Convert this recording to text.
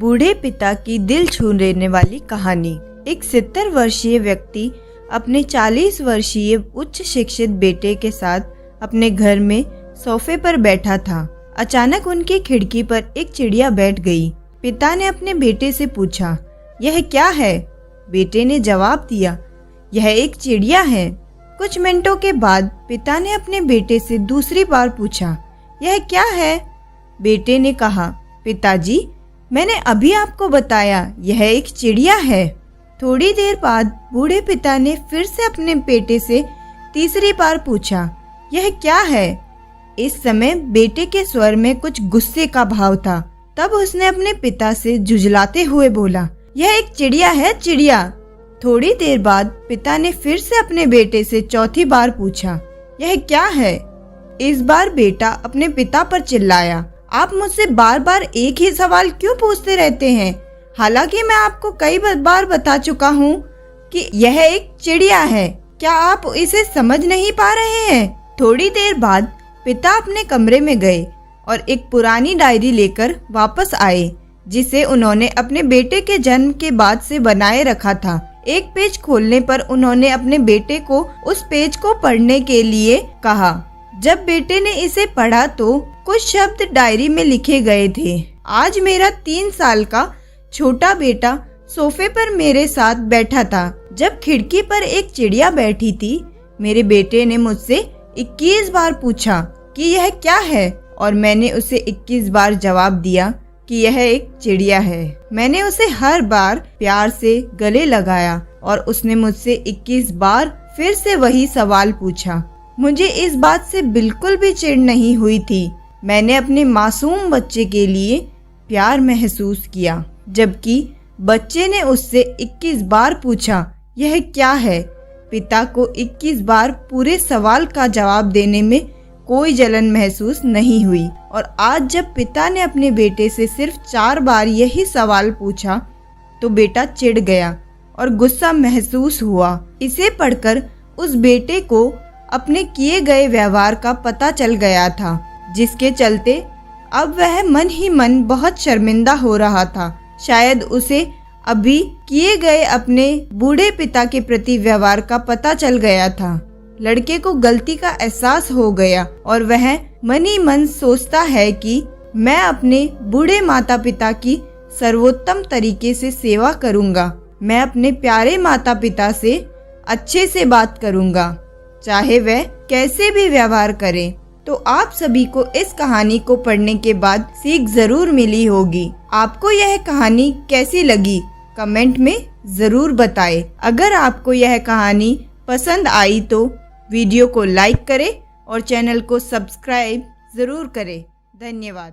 बूढ़े पिता की दिल छू लेने वाली कहानी। एक 70 वर्षीय व्यक्ति अपने 40 वर्षीय उच्च शिक्षित बेटे के साथ अपने घर में सोफे पर बैठा था। अचानक उनकी खिड़की पर एक चिड़िया बैठ गई। पिता ने अपने बेटे से पूछा, यह क्या है? बेटे ने जवाब दिया, यह एक चिड़िया है। कुछ मिनटों के बाद पिता ने अपने बेटे से दूसरी बार पूछा, यह क्या है? बेटे ने कहा, पिताजी, मैंने अभी आपको बताया, यह एक चिड़िया है। थोड़ी देर बाद बूढ़े पिता ने फिर से अपने बेटे से तीसरी बार पूछा, यह क्या है? इस समय बेटे के स्वर में कुछ गुस्से का भाव था। तब उसने अपने पिता से झुंझलाते हुए बोला, यह एक चिड़िया है, चिड़िया। थोड़ी देर बाद पिता ने फिर से अपने बेटे से चौथी बार पूछा, यह क्या है? इस बार बेटा अपने पिता पर चिल्लाया, आप मुझसे बार बार एक ही सवाल क्यों पूछते रहते हैं? हालांकि मैं आपको कई बार बता चुका हूँ कि यह एक चिड़िया है। क्या आप इसे समझ नहीं पा रहे हैं? थोड़ी देर बाद पिता अपने कमरे में गए और एक पुरानी डायरी लेकर वापस आए, जिसे उन्होंने अपने बेटे के जन्म के बाद से बनाए रखा था। एक पेज खोलने पर उन्होंने अपने बेटे को उस पेज को पढ़ने के लिए कहा। जब बेटे ने इसे पढ़ा तो कुछ शब्द डायरी में लिखे गए थे। आज मेरा 3 साल का छोटा बेटा सोफे पर मेरे साथ बैठा था जब खिड़की पर एक चिड़िया बैठी थी। मेरे बेटे ने मुझसे 21 बार पूछा कि यह क्या है, और मैंने उसे 21 बार जवाब दिया कि यह एक चिड़िया है। मैंने उसे हर बार प्यार से गले लगाया और उसने मुझसे 21 बार फिर से वही सवाल पूछा। मुझे इस बात से बिल्कुल भी चिढ़ नहीं हुई थी। मैंने अपने मासूम बच्चे के लिए प्यार महसूस किया, जबकि बच्चे ने उससे 21 बार पूछा, यह क्या है? पिता को 21 बार पूरे सवाल का जवाब देने में कोई जलन महसूस नहीं हुई। और आज जब पिता ने अपने बेटे से सिर्फ 4 बार यही सवाल पूछा तो बेटा चिढ़ गया और गुस्सा महसूस हुआ। इसे पढ़कर उस बेटे को अपने किए गए व्यवहार का पता चल गया था, जिसके चलते अब वह मन ही मन बहुत शर्मिंदा हो रहा था। शायद उसे अभी किए गए अपने बूढ़े पिता के प्रति व्यवहार का पता चल गया था। लड़के को गलती का एहसास हो गया और वह मन ही मन सोचता है कि मैं अपने बूढ़े माता पिता की सर्वोत्तम तरीके से सेवा करूंगा। मैं अपने प्यारे माता पिता से अच्छे से बात करूंगा, चाहे वह कैसे भी व्यवहार करें। तो आप सभी को इस कहानी को पढ़ने के बाद सीख जरूर मिली होगी। आपको यह कहानी कैसी लगी कमेंट में जरूर बताएं। अगर आपको यह कहानी पसंद आई तो वीडियो को लाइक करें और चैनल को सब्सक्राइब जरूर करें। धन्यवाद।